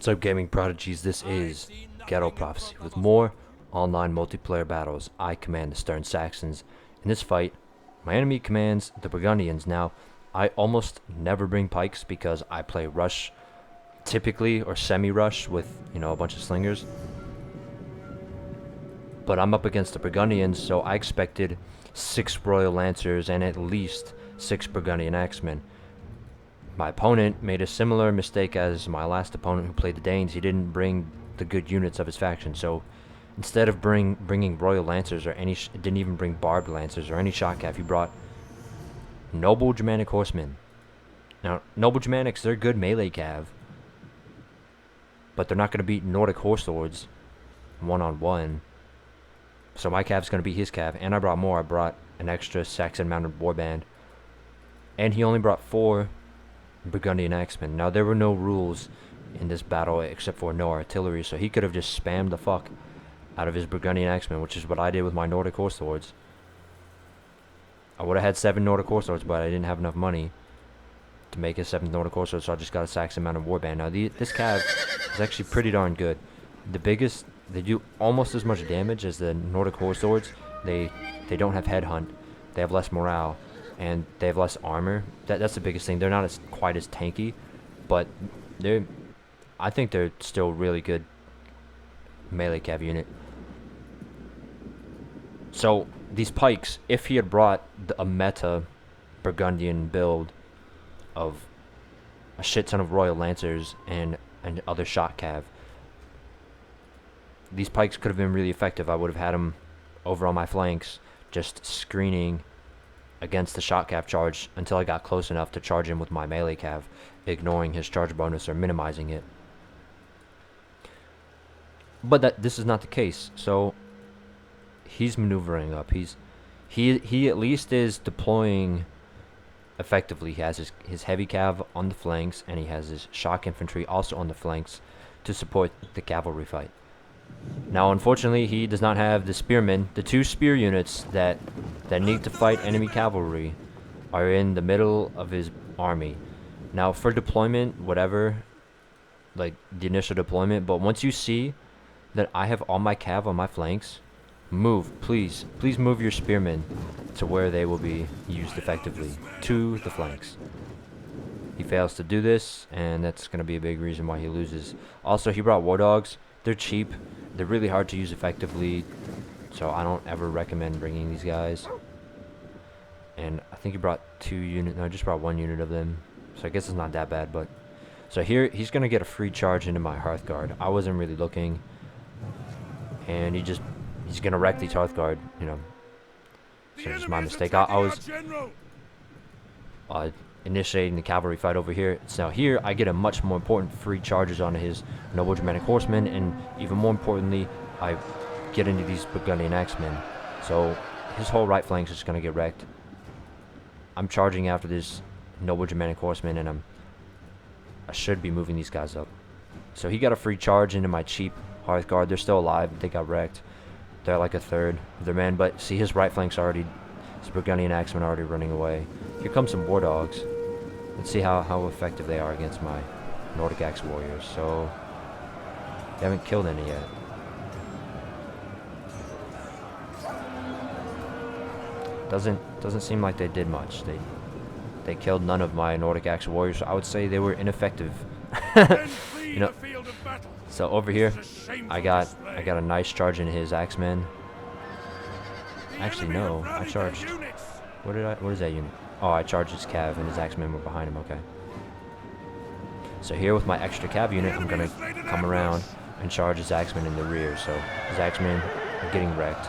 What's up, gaming prodigies? This is Ghetto Prophecy. With more online multiplayer battles, I command the stern Saxons. In this fight, my enemy commands the Burgundians. Now, I almost never bring pikes because I play rush typically, or semi-rush with, a bunch of slingers. But I'm up against the Burgundians, so I expected 6 Royal Lancers and at least 6 Burgundian Axemen. My opponent made a similar mistake as my last opponent who played the Danes. He didn't bring the good units of his faction, so instead of bringing Royal Lancers or didn't even bring Barbed Lancers or any shot cav, he brought Noble Germanic Horsemen. Now, Noble Germanics, they're good melee cav, but they're not going to beat Nordic Horse Lords one-on-one. So my cav's going to beat his cav, and I brought more. I brought an extra Saxon mounted warband, and he only brought 4 Burgundian Axemen. Now, there were no rules in this battle except for no artillery, so he could have just spammed the fuck out of his Burgundian Axemen, which is what I did with my Nordic Horse Lords. I would have had 7 Nordic Horse Lords, but I didn't have enough money to make a 7th Nordic Horse Lord, so I just got a Saxon mounted warband. Now, this cav is actually pretty darn good. They do almost as much damage as the Nordic Horse Lords. They don't have headhunt. They have less morale, and they have less armor. That's the biggest thing. They're not quite as tanky, but I think they're still really good melee cav unit. So these pikes, if he had brought a meta Burgundian build of a shit ton of Royal Lancers and other shot cav, these pikes could have been really effective. I would have had them over on my flanks, just screening against the shot cav charge until I got close enough to charge him with my melee cav, ignoring his charge bonus or minimizing it. But this is not the case. So he's maneuvering up. He at least is deploying effectively. He has his heavy cav on the flanks, and he has his shock infantry also on the flanks to support the cavalry fight. Now, unfortunately, he does not have the spearmen. The 2 spear units that need to fight enemy cavalry are in the middle of his army. Now, for deployment, whatever, like the initial deployment, but once you see that I have all my cav on my flanks, move, please move your spearmen to where they will be used effectively, to the flanks. He fails to do this, and that's going to be a big reason why he loses. Also, he brought war dogs. They're cheap. They're really hard to use effectively, so I don't ever recommend bringing these guys. And I think he brought 2 units. No, I just brought 1 unit of them, so I guess it's not that bad. But so here he's gonna get a free charge into my Hearthguard. I wasn't really looking, and he's gonna wreck these Hearthguard. So it's my mistake. I was initiating the cavalry fight over here. So now here I get a much more important free charges onto his Noble Germanic Horsemen, and even more importantly, I get into these Burgundian Axemen. So his whole right flank is just gonna get wrecked. I'm charging after this Noble Germanic Horsemen, and I should be moving these guys up. So he got a free charge into my cheap Hearthguard. They're still alive, but they got wrecked. They're like a third of their men, but see, his right flank's already, his Burgundian Axemen already running away. Here comes some war dogs. Let's see how effective they are against my Nordic Axe warriors. So they haven't killed any yet. Doesn't seem like they did much. They killed none of my Nordic Axe warriors. So I would say they were ineffective. So over here, I got a nice charge in his Axemen. Actually, no, I charged. What is that unit? Oh, I charged his cav, and his Axemen were behind him. Okay. So here with my extra cav unit, I'm gonna come around and charge his Axemen in the rear. So his Axemen are getting wrecked.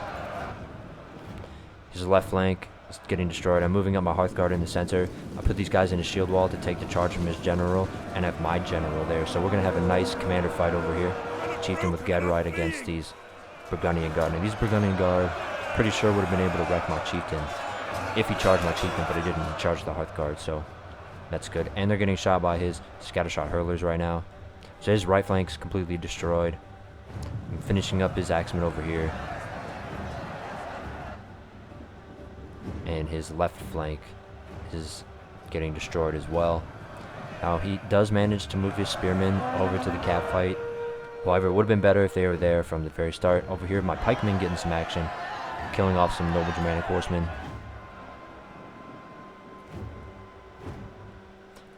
His left flank is getting destroyed. I'm moving up my Hearthguard in the center. I put these guys in a shield wall to take the charge from his general, and have my general there. So we're gonna have a nice commander fight over here. Chieftain with Ghetto against these Burgundian Guard. And these Burgundian Guard, pretty sure would have been able to wreck my chieftain if he charged my chieftain, but he didn't. He charged the Hearthguard, so that's good. And they're getting shot by his scattershot hurlers right now. So his right flank's completely destroyed. I'm finishing up his Axemen over here. And his left flank is getting destroyed as well. Now, he does manage to move his spearmen over to the cav fight. However, it would have been better if they were there from the very start. Over here, my pikemen getting some action, killing off some noble Germanic horsemen.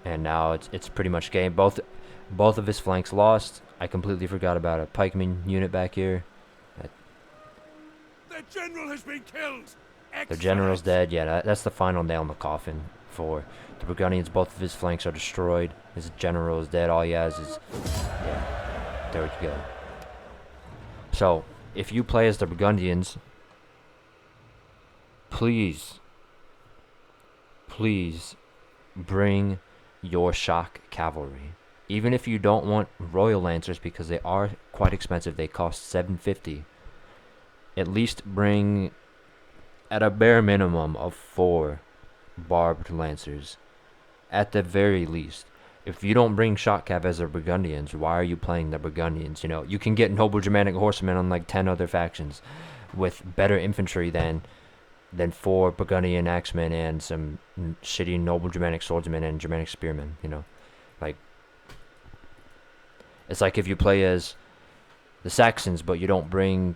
And now it's pretty much game. Both of his flanks lost. I completely forgot about a pikeman unit back here. The general has been killed. The general's dead. Yeah, that's the final nail in the coffin for the Burgundians. Both of his flanks are destroyed. His general is dead. All he has is, yeah, there we go. So, if you play as the Burgundians, please bring your shock cavalry. Even if you don't want royal lancers, because they are quite expensive, they cost 750. At least bring, at a bare minimum, of 4 barbed lancers, at the very least. If you don't bring shock cav as the Burgundians, why are you playing the Burgundians? You know, you can get noble Germanic horsemen on like 10 other factions with better infantry than 4 Burgundian axemen and some shitty noble Germanic swordsmen and Germanic spearmen, you know. Like, it's like if you play as the Saxons, but you don't bring,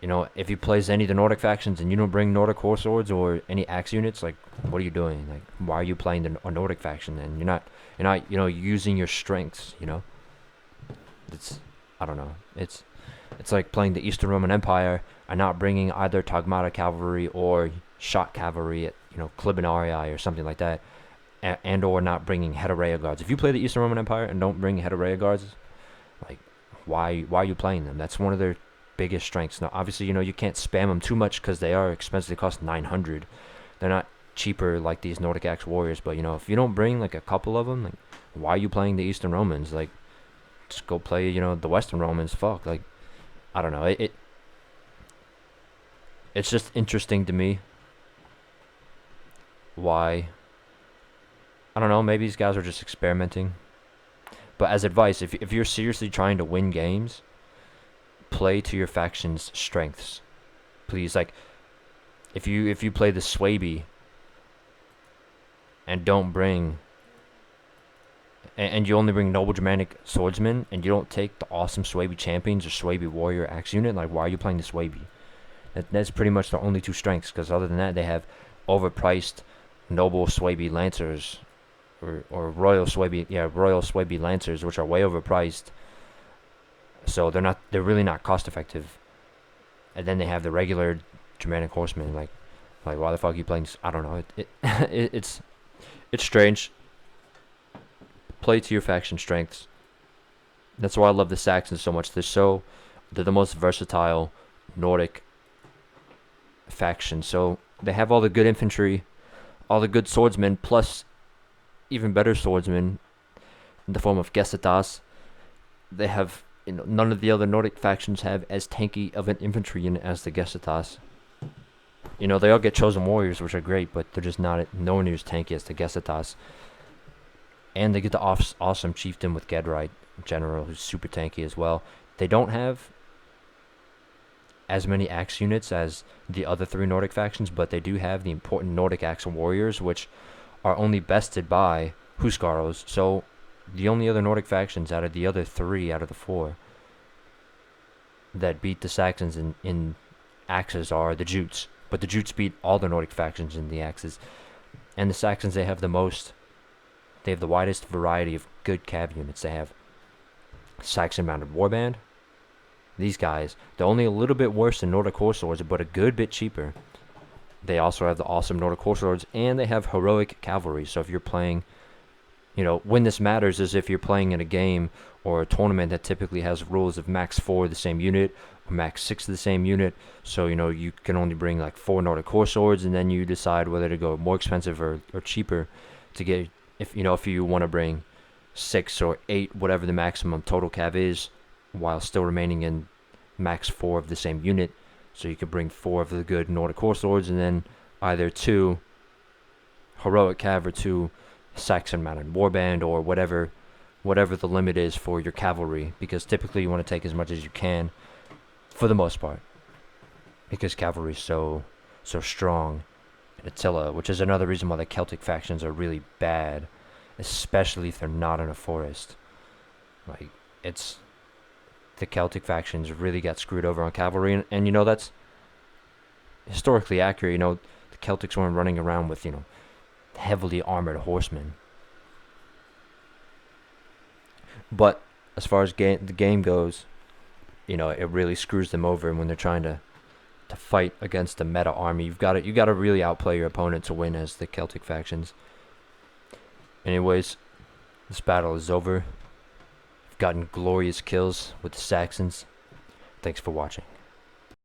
you know, if you play as any of the Nordic factions and you don't bring Nordic horse swords or any axe units, like, what are you doing? Like, why are you playing a Nordic faction then? You're not, you know, using your strengths, you know. It's, I don't know. It's like playing the Eastern Roman Empire and not bringing either Tagmata cavalry or shock cavalry at, you know, Clibanarii or something like that, and or not bringing Heterea guards. If you play the Eastern Roman Empire and don't bring Heterea guards, like, why are you playing them? That's one of their biggest strengths. Now, obviously, you know, you can't spam them too much because they are expensive. They cost 900. They're not cheaper like these Nordic Axe warriors, but, you know, if you don't bring like a couple of them, like, why are you playing the Eastern Romans? Like, just go play, you know, the Western Romans. Fuck, like, I don't know. It's just interesting to me why. I don't know. Maybe these guys are just experimenting. But as advice, if you're seriously trying to win games, play to your faction's strengths, please. Like, if you play the Swaby and don't bring, and you only bring noble Germanic swordsmen, and you don't take the awesome Swaby champions or Swaby warrior axe unit, like, why are you playing the Swaby? That's pretty much their only 2 strengths, because other than that, they have overpriced noble Swaby lancers, or royal Swaby lancers, which are way overpriced. So they're really not cost effective. And then they have the regular Germanic horsemen. Like why the fuck are you playing? I don't know. It's strange. Play to your faction strengths. That's why I love the Saxons so much. They're the most versatile Nordic faction. So they have all the good infantry, all the good swordsmen, plus even better swordsmen in the form of Gestatas. They have, you know, none of the other Nordic factions have as tanky of an infantry unit as the Gestatas. You know, they all get chosen warriors, which are great, but they're just nowhere near as tanky as the Gestatas. And they get the awesome chieftain with Gedrite general, who's super tanky as well. They don't have as many axe units as the other 3 Nordic factions, but they do have the important Nordic axe warriors, which are only bested by Huskarls. So the only other Nordic factions out of the other 3 out of the 4 that beat the Saxons in axes are the Jutes. But the Jutes beat all the Nordic factions in the axes. And the Saxons, they have the widest variety of good cav units. They have Saxon mounted warband. These guys, they're only a little bit worse than Nordic horse swords, but a good bit cheaper. They also have the awesome Nordic horse swords, and they have heroic cavalry. So if you're playing, you know, when this matters is if you're playing in a game or a tournament that typically has rules of max 4 of the same unit or max 6 of the same unit. So, you know, you can only bring like 4 Nordic horse swords, and then you decide whether to go more expensive or cheaper to get, if you want to bring 6 or 8, whatever the maximum total cav is, while still remaining in max 4 of the same unit. So you could bring 4 of the good Nordic horse swords, and then either 2 heroic cav or 2 Saxon mounted warband, or whatever the limit is for your cavalry, because typically you want to take as much as you can for the most part, because cavalry is so strong in Attila, which is another reason why the Celtic factions are really bad. especially if they're not in a forest. Like, it's the Celtic factions really got screwed over on cavalry, and that's historically accurate. The Celtics weren't running around with heavily armored horsemen. But as far as the game goes, it really screws them over. And when they're trying to fight against the meta army, you got to really outplay your opponent to win as the Celtic factions. Anyways, this battle is over. We've gotten glorious kills with the Saxons. Thanks for watching.